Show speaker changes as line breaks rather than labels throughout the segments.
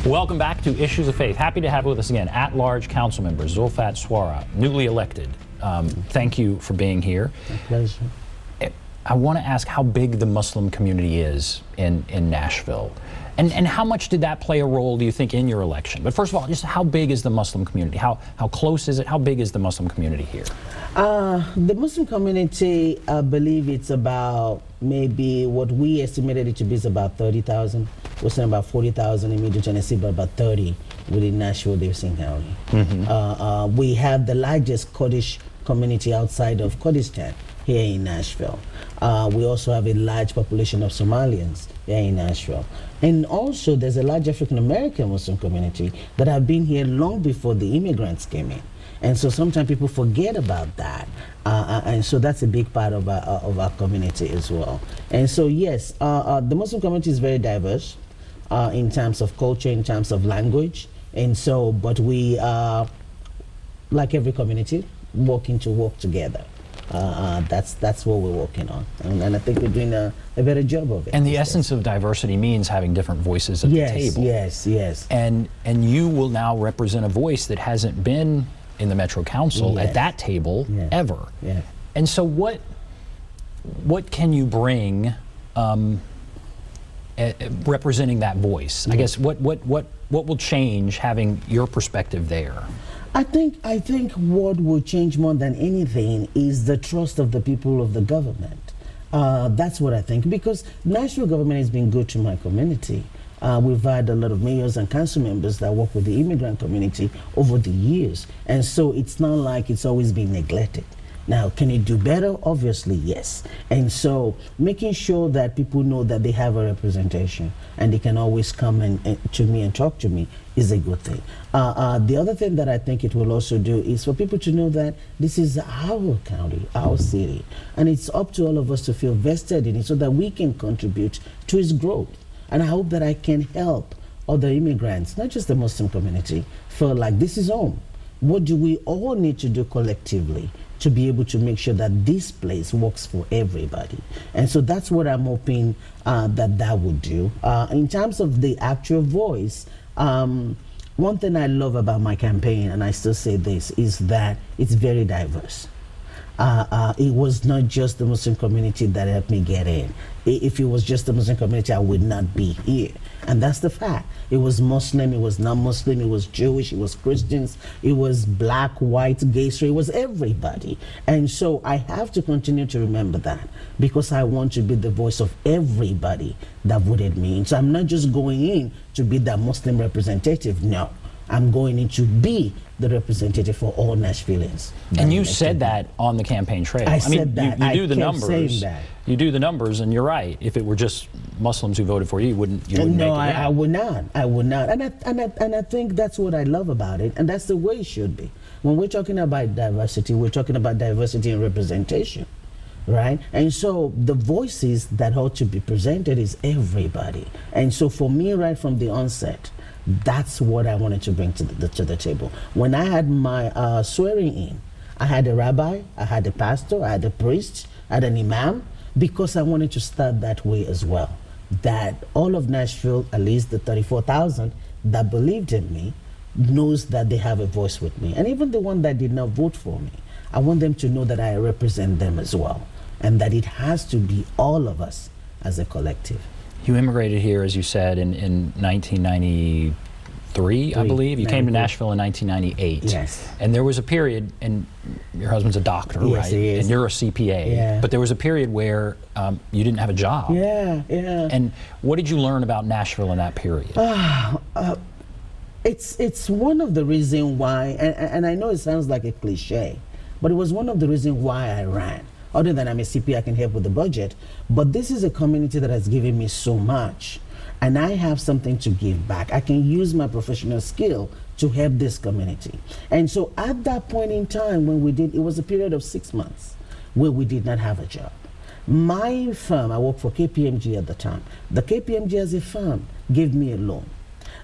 Welcome back to Issues of Faith. Happy to have with us again at-large council member Zulfat Suara, newly elected. Thank you for being here.
My pleasure.
I want to ask how big the Muslim community is in Nashville. And how much did that play a role, do you think, in your election? But first of all, just how big is the Muslim community? How close is it? How big is the Muslim community here?
The Muslim community, I believe it's about maybe what we estimated it to be is about 30,000. We're saying about 40,000 in Middle Tennessee, but about 30 within Nashville, Davidson County. We have the largest Kurdish community outside of Kurdistan here in Nashville. We also have a large population of Somalians here in Nashville. And also there's a large African American Muslim community that have been here long before the immigrants came in. And so sometimes people forget about that. And so that's a big part of our community as well. And so yes, the Muslim community is very diverse in terms of culture, in terms of language. And so, but we are, like every community, working to work together. That's what we're working on, and I think we're doing a better job of it.
And the essence of diversity means having different voices at the table.
Yes.
And you will now represent a voice that hasn't been in the Metro Council at that table ever.
Yeah.
And so what can you bring representing that voice? I guess what will change having your perspective there?
I think what will change more than anything is the trust of the people of the government. That's what I think, because national government has been good to my community. We've had a lot of mayors and council members that work with the immigrant community over the years, and so it's not like it's always been neglected. Now, can it do better? Obviously, yes. And so making sure that people know that they have a representation and they can always come to me and talk to me is a good thing. The other thing that I think it will also do is for people to know that this is our county, our city, and it's up to all of us to feel vested in it so that we can contribute to its growth. And I hope that I can help other immigrants, not just the Muslim community, feel like this is home. What do we all need to do collectively to be able to make sure that this place works for everybody? And so that's what I'm hoping that would do. In terms of the actual voice, one thing I love about my campaign, and I still say this, is that it's very diverse. It was not just the Muslim community that helped me get in. If it was just the Muslim community, I would not be here. And that's the fact. It was Muslim, it was non-Muslim, it was Jewish, it was Christians, it was black, white, gay, straight, it was everybody. And so I have to continue to remember that, because I want to be the voice of everybody that voted me. And so I'm not just going in to be that Muslim representative, no. I'm going in to be the representative for all Nashvillians.
And you said that on the campaign trail.
I said that.
You do the numbers.
Saying that.
You do the numbers, and you're right. If it were just Muslims who voted for you, you wouldn't make it.
No, I would not. I would not. And I think that's what I love about it, and that's the way it should be. When we're talking about diversity, we're talking about diversity and representation, right? And so the voices that ought to be presented is everybody. And so for me, right from the onset, that's what I wanted to bring to the table. When I had my swearing in, I had a rabbi, I had a pastor, I had a priest, I had an imam, because I wanted to start that way as well. That all of Nashville, at least the 34,000 that believed in me, knows that they have a voice with me. And even the one that did not vote for me, I want them to know that I represent them as well, and that it has to be all of us as a collective.
You immigrated here, as you said, in 1993, I believe. You came to Nashville in 1998.
Yes.
And there was a period, and your husband's a doctor,
yes,
right?
He is.
And you're a CPA.
Yeah.
But there was a period where you didn't have a job.
Yeah.
And what did you learn about Nashville in that period?
It's one of the reasons why, and I know it sounds like a cliche, but it was one of the reasons why I ran. Other than I'm a CPA, I can help with the budget, but this is a community that has given me so much, and I have something to give back. I can use my professional skill to help this community. And so at that point in time when it was a period of 6 months where we did not have a job. My firm, I worked for KPMG at the time. The KPMG as a firm gave me a loan.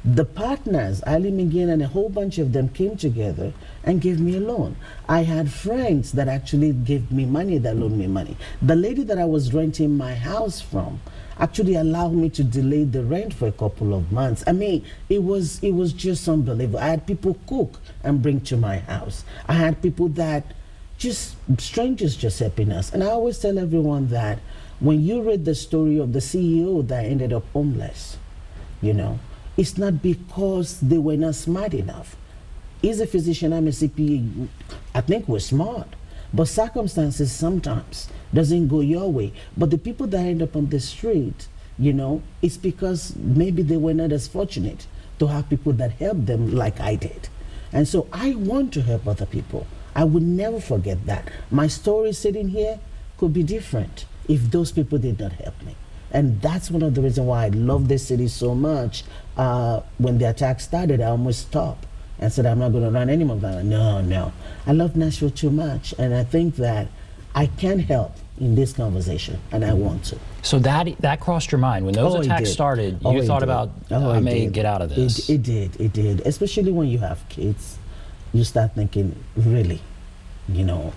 The partners, Ali McGinn and a whole bunch of them, came together and gave me a loan. I had friends that actually gave me money, that loaned me money. The lady that I was renting my house from actually allowed me to delay the rent for a couple of months. I mean, it was just unbelievable. I had people cook and bring to my house. I had people that just strangers just helping us. And I always tell everyone that when you read the story of the CEO that ended up homeless, you know, it's not because they were not smart enough. He's a physician, I'm a CPA. I think we're smart, but circumstances sometimes doesn't go your way. But the people that end up on the street, you know, it's because maybe they were not as fortunate to have people that helped them like I did. And so I want to help other people. I would never forget that. My story sitting here could be different if those people did not help me. And that's one of the reasons why I love this city so much. When the attack started, I almost stopped and said, I'm not going to run anymore. No. I love Nashville too much. And I think that I can help in this conversation, and I want to.
So that crossed your mind. When those attacks started, you thought about, I may get out of this.
It did. Especially when you have kids, you start thinking, really? You know,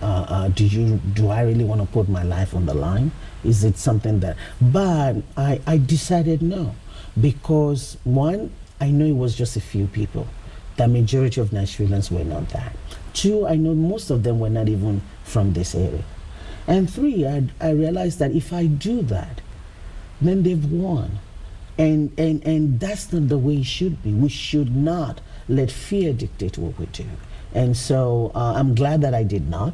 do I really want to put my life on the line? Is it something that, but I decided no, because one, I know it was just a few people. The majority of Nashvillians were not that. Two, I know most of them were not even from this area. And three, I realized that if I do that, then they've won. And that's not the way it should be. We should not let fear dictate what we do. And so I'm glad that I did not.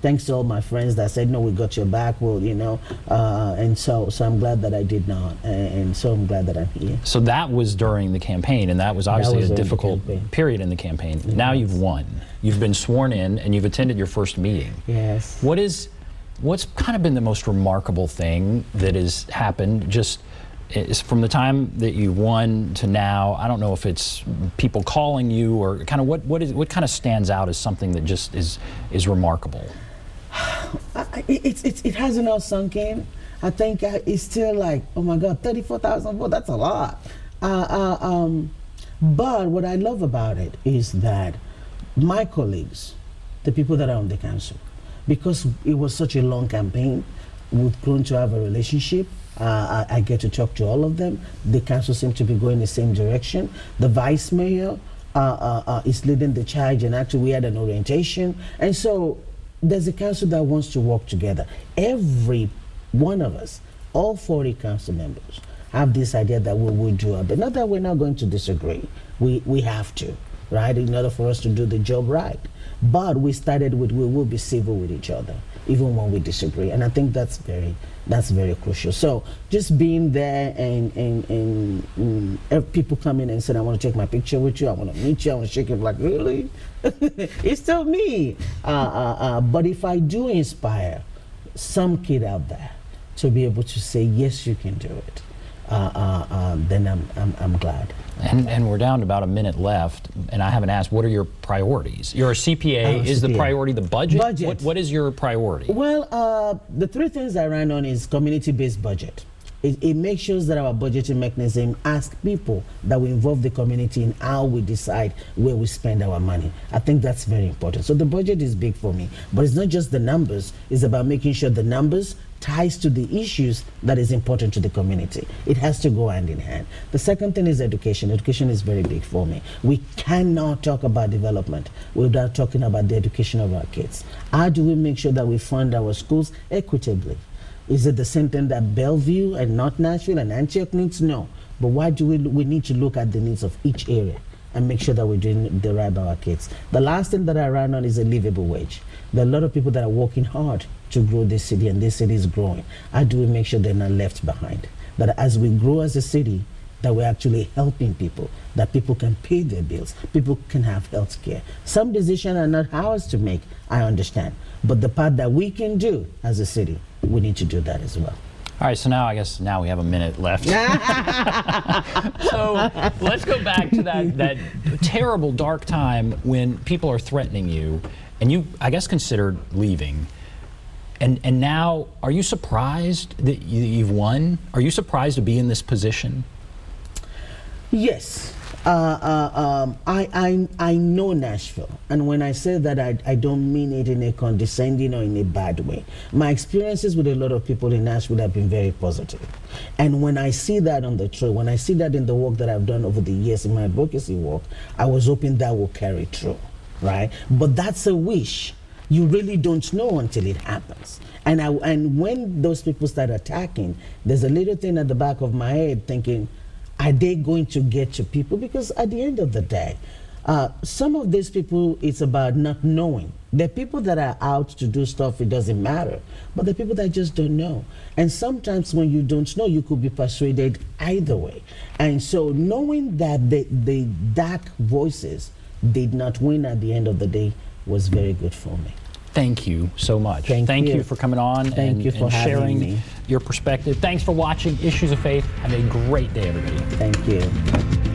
Thanks to all my friends that said, no, we got your back, well, you know. And so I'm glad that I did not. And so I'm glad that I'm here.
So that was during the campaign, and that was obviously a difficult period in the campaign. Yes. Now you've won. You've been sworn in, and you've attended your first meeting.
Yes.
What's kind of been the most remarkable thing that has happened just is from the time that you won to now? I don't know if it's people calling you or kind of what kind of stands out as something that just is remarkable.
It hasn't all sunk in. I think it's still like, oh my God, 34,000 votes, that's a lot. But what I love about it is that my colleagues, the people that are on the council, because it was such a long campaign, we've grown to have a relationship. I get to talk to all of them. The council seems to be going the same direction. The vice mayor is leading the charge, and actually we had an orientation. And so there's a council that wants to work together. Every one of us, all 40 council members, have this idea that we will do it. But not that we're not going to disagree. We have to, right, in order for us to do the job right. But we started with, we will be civil with each other, even when we disagree. And I think that's very crucial. So just being there and people come in and say, I want to take my picture with you, I want to meet you, I want to shake you, like, really? It's still me. But if I do inspire some kid out there to be able to say, yes, you can do it, then I'm glad.
And we're down to about a minute left, and I haven't asked, what are your priorities? You're a CPA. Is the priority the budget? What is your priority?
Well, the three things I ran on is community-based budget. It makes sure that our budgeting mechanism asks people that we involve the community in how we decide where we spend our money. I think that's very important. So the budget is big for me, but it's not just the numbers. It's about making sure the numbers ties to the issues that is important to the community. It has to go hand in hand. The second thing is education. Education is very big for me. We cannot talk about development without talking about the education of our kids. How do we make sure that we fund our schools equitably? Is it the same thing that Bellevue and North Nashville and Antioch needs? No. But why do we need to look at the needs of each area and make sure that we're doing the right by our kids? The last thing that I ran on is a livable wage. There are a lot of people that are working hard to grow this city, and this city is growing. How do we make sure they're not left behind? That as we grow as a city, that we're actually helping people, that people can pay their bills, people can have health care. Some decisions are not ours to make, I understand. But the part that we can do as a city, we need to do that as well.
All right, so I guess we have a minute left. So let's go back to that terrible, dark time when people are threatening you, and you, I guess, considered leaving. And now, are you surprised that you've won? Are you surprised to be in this position?
Yes. I know Nashville, and when I say that, I don't mean it in a condescending or in a bad way. My experiences with a lot of people in Nashville have been very positive, and when I see that on the trail, when I see that in the work that I've done over the years in my advocacy work, I was hoping that will carry through, right? But that's a wish. You really don't know until it happens. And when those people start attacking, there's a little thing at the back of my head thinking, are they going to get to people? Because at the end of the day, some of these people, it's about not knowing. There are people that are out to do stuff, it doesn't matter. But there are people that just don't know. And sometimes when you don't know, you could be persuaded either way. And so knowing that the dark voices did not win at the end of the day was very good for me.
Thank you so much.
Thank you.
You for coming on
Thank you for
and
having
sharing
me.
your perspective. Thanks for watching Issues of Faith. Have a great day, everybody.
Thank you.